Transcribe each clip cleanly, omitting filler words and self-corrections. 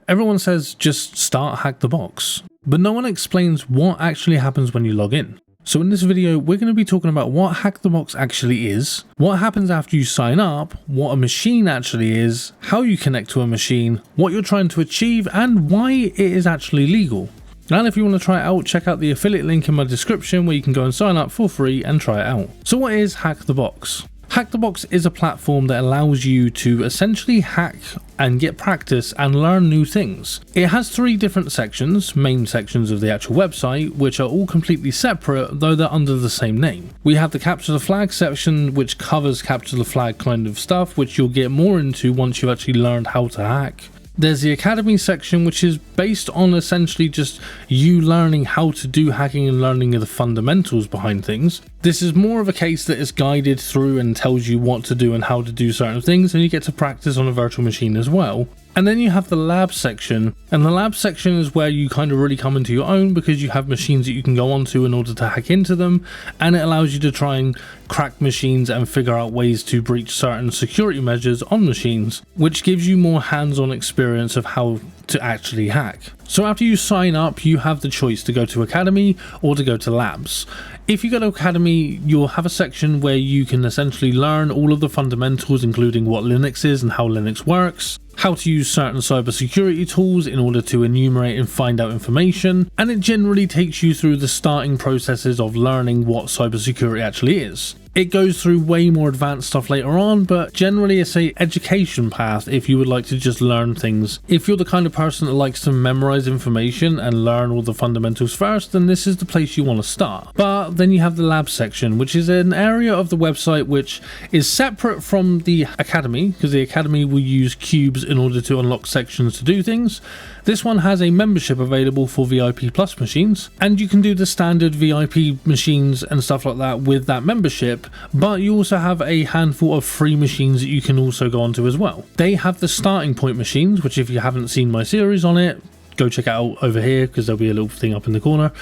Everyone says just start Hack the Box, but no one explains what actually happens when you log in. So in this video, we're going to be talking about what Hack the Box actually is, what happens after you sign up, what a machine actually is, how you connect to a machine, what you're trying to achieve, and why it is actually legal. And if you want to try it out, check out the affiliate link in my description where you can go and sign up for free and try it out. So what is Hack the Box? Hack the Box is a platform that allows you to essentially hack and get practice and learn new things. It has 3 different sections, main sections of the actual website, which are all completely separate, though they're under the same name. We have the Capture the Flag section, which covers capture the flag kind of stuff, which you'll get more into once you've actually learned how to hack. There's the Academy section, which is based on essentially just you learning how to do hacking and learning the fundamentals behind things. This is more of a case that is guided through and tells you what to do and how to do certain things, and you get to practice on a virtual machine as well. And then you have the lab section, and the lab section is where you kind of really come into your own because you have machines that you can go onto in order to hack into them, and it allows you to try and crack machines and figure out ways to breach certain security measures on machines, which gives you more hands-on experience of how to actually hack. So after you sign up, you have the choice to go to Academy or to go to Labs. If you go to Academy, you'll have a section where you can essentially learn all of the fundamentals, including what Linux is and how Linux works, how to use certain cybersecurity tools in order to enumerate and find out information, and it generally takes you through the starting processes of learning what cybersecurity actually is. It goes through way more advanced stuff later on, but generally it's a education path if you would like to just learn things. If you're the kind of person that likes to memorize information and learn all the fundamentals first, then this is the place you want to start. But then you have the lab section, which is an area of the website which is separate from the Academy, because the Academy will use cubes in order to unlock sections to do things. This one has a membership available for VIP Plus machines, and you can do the standard VIP machines and stuff like that with that membership, but you also have a handful of free machines that you can also go onto as well. They have the starting point machines, which if you haven't seen my series on it, go check it out over here because there'll be a little thing up in the corner.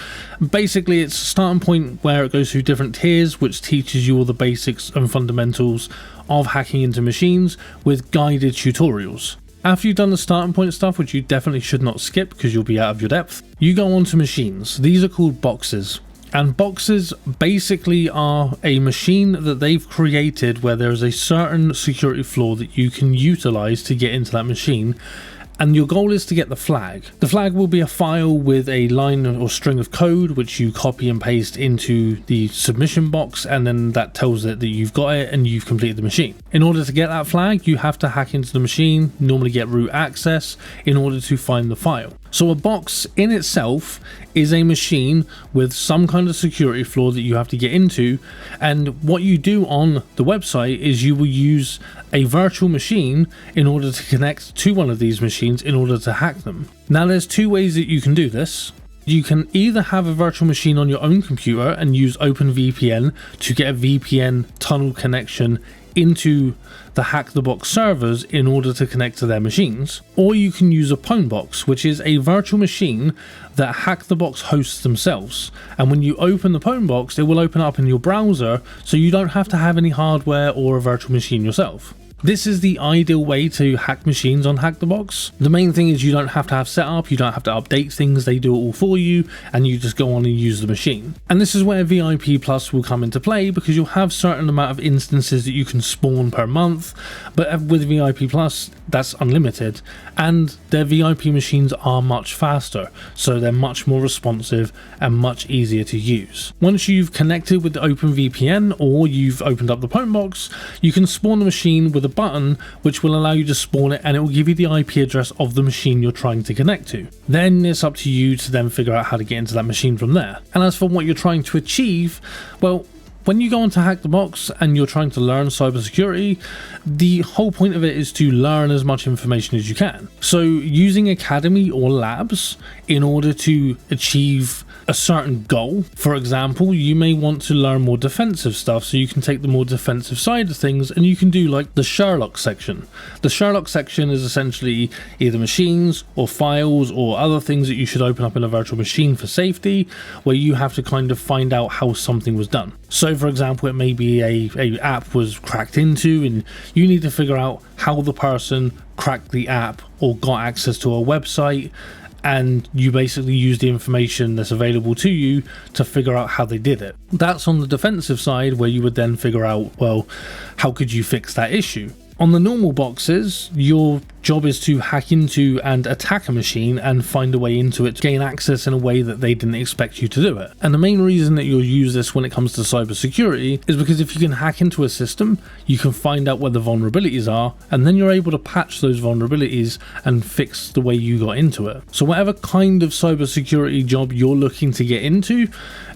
Basically, it's a starting point where it goes through different tiers, which teaches you all the basics and fundamentals of hacking into machines with guided tutorials. After you've done the starting point stuff, which you definitely should not skip because you'll be out of your depth, you go on to machines. These are called boxes. And boxes basically are a machine that they've created where there is a certain security flaw that you can utilize to get into that machine. And your goal is to get the flag. The flag will be a file with a line or string of code which you copy and paste into the submission box, and then that tells it that you've got it and you've completed the machine. In order to get that flag, you have to hack into the machine, normally get root access in order to find the file. So a box in itself is a machine with some kind of security flaw that you have to get into, and what you do on the website is you will use a virtual machine in order to connect to one of these machines in order to hack them. Now there's 2 ways that you can do this. You can either have a virtual machine on your own computer and use OpenVPN to get a VPN tunnel connection into the Hack the Box servers in order to connect to their machines, or you can use a Pwnbox, which is a virtual machine that Hack the Box hosts themselves, and when you open the Pwnbox, it will open up in your browser, so you don't have to have any hardware or a virtual machine yourself. This is the ideal way to hack machines on Hack the Box. The main thing is you don't have to have setup, you don't have to update things, they do it all for you, and you just go on and use the machine. And this is where VIP Plus will come into play, because you'll have certain amount of instances that you can spawn per month, but with VIP Plus, that's unlimited, and their VIP machines are much faster, so they're much more responsive and much easier to use. Once you've connected with the OpenVPN or you've opened up the Pwnbox, you can spawn the machine with a button which will allow you to spawn it, and it will give you the IP address of the machine you're trying to connect to. Then it's up to you to then figure out how to get into that machine from there. And as for what you're trying to achieve, well, when you go on to Hack the Box and you're trying to learn cybersecurity, the whole point of it is to learn as much information as you can. So using Academy or Labs in order to achieve a certain goal, for example, you may want to learn more defensive stuff, so you can take the more defensive side of things and you can do like the Sherlock section. The Sherlock section is essentially either machines or files or other things that you should open up in a virtual machine for safety, where you have to kind of find out how something was done. So for example, it may be a app was cracked into and you need to figure out how the person cracked the app or got access to a website, and you basically use the information that's available to you to figure out how they did it. That's on the defensive side, where you would then figure out, well, how could you fix that issue? On the normal boxes, your job is to hack into and attack a machine and find a way into it to gain access in a way that they didn't expect you to do it. And the main reason that you'll use this when it comes to cybersecurity is because if you can hack into a system, you can find out where the vulnerabilities are, and then you're able to patch those vulnerabilities and fix the way you got into it. So whatever kind of cybersecurity job you're looking to get into,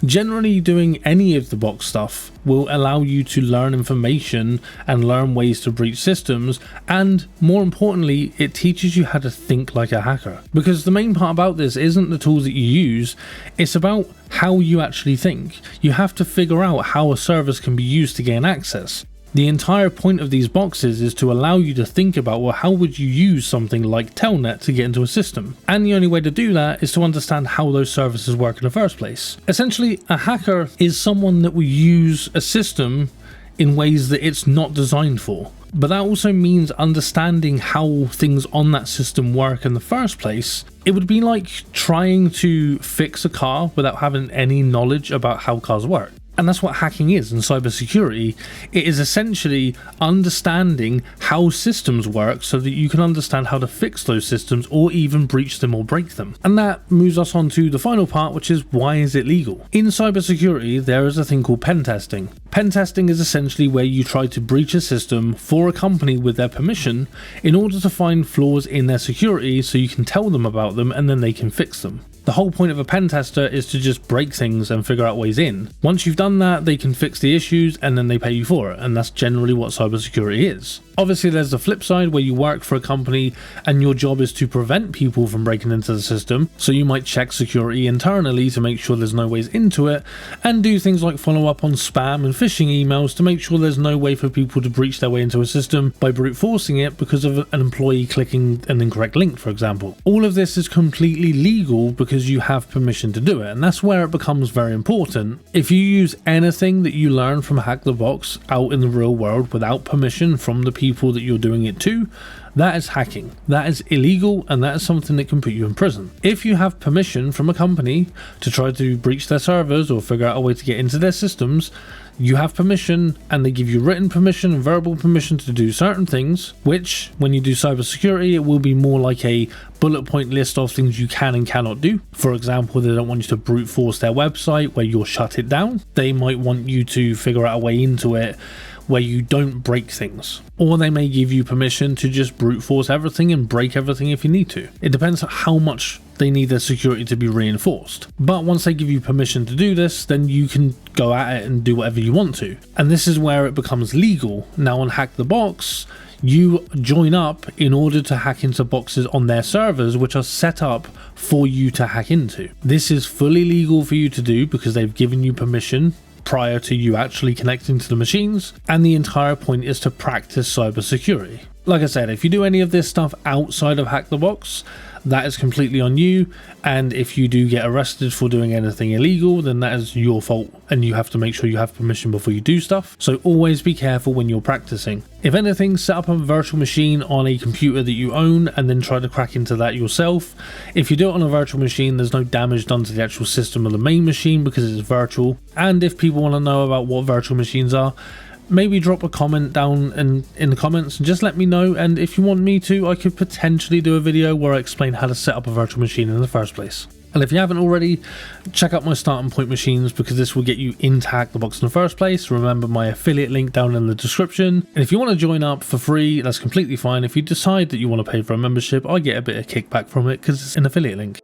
generally doing any of the box stuff will allow you to learn information and learn ways to breach systems, and more importantly, it teaches you how to think like a hacker. Because the main part about this isn't the tools that you use, it's about how you actually think. You have to figure out how a service can be used to gain access. The entire point of these boxes is to allow you to think about, well, how would you use something like Telnet to get into a system? And the only way to do that is to understand how those services work in the first place. Essentially, a hacker is someone that will use a system in ways that it's not designed for. But that also means understanding how things on that system work in the first place. It would be like trying to fix a car without having any knowledge about how cars work. And that's what hacking is in cybersecurity. It is essentially understanding how systems work so that you can understand how to fix those systems or even breach them or break them. And that moves us on to the final part, which is, why is it legal? In cybersecurity, there is a thing called pen testing. Pen testing is essentially where you try to breach a system for a company with their permission in order to find flaws in their security so you can tell them about them and then they can fix them. The whole point of a pen tester is to just break things and figure out ways in. Once you've done that, they can fix the issues and then they pay you for it, and that's generally what cybersecurity is. Obviously, there's the flip side where you work for a company and your job is to prevent people from breaking into the system, so you might check security internally to make sure there's no ways into it, and do things like follow up on spam and phishing emails to make sure there's no way for people to breach their way into a system by brute forcing it because of an employee clicking an incorrect link, for example. All of this is completely legal because you have permission to do it, and that's where it becomes very important. If you use anything that you learn from Hack the Box out in the real world without permission from the people that you're doing it to, that is hacking. That is illegal, and that is something that can put you in prison. If you have permission from a company to try to breach their servers or figure out a way to get into their systems, you have permission, and they give you written permission and verbal permission to do certain things, which when you do cybersecurity, it will be more like a bullet point list of things you can and cannot do. For example, they don't want you to brute force their website where you'll shut it down. They might want you to figure out a way into it where you don't break things, or they may give you permission to just brute force everything and break everything if you need to. It depends on how much they need their security to be reinforced. But once they give you permission to do this, then you can go at it and do whatever you want to. And this is where it becomes legal. Now on Hack the Box, you join up in order to hack into boxes on their servers, which are set up for you to hack into. This is fully legal for you to do because they've given you permission prior to you actually connecting to the machines, and the entire point is to practice cybersecurity. Like I said, if you do any of this stuff outside of Hack the Box, that is completely on you, and if you do get arrested for doing anything illegal, then that is your fault, and you have to make sure you have permission before you do stuff. So always be careful when you're practicing. If anything, set up a virtual machine on a computer that you own and then try to crack into that yourself. If you do it on a virtual machine, there's no damage done to the actual system of the main machine because it's virtual. And if people want to know about what virtual machines are, maybe drop a comment down in the comments and just let me know, and if you want me to, I could potentially do a video where I explain how to set up a virtual machine in the first place. And if you haven't already, check out my starting point machines because this will get you into Hack the Box in the first place. Remember my affiliate link down in the description. And if you want to join up for free, that's completely fine. If you decide that you want to pay for a membership, I get a bit of kickback from it because it's an affiliate link.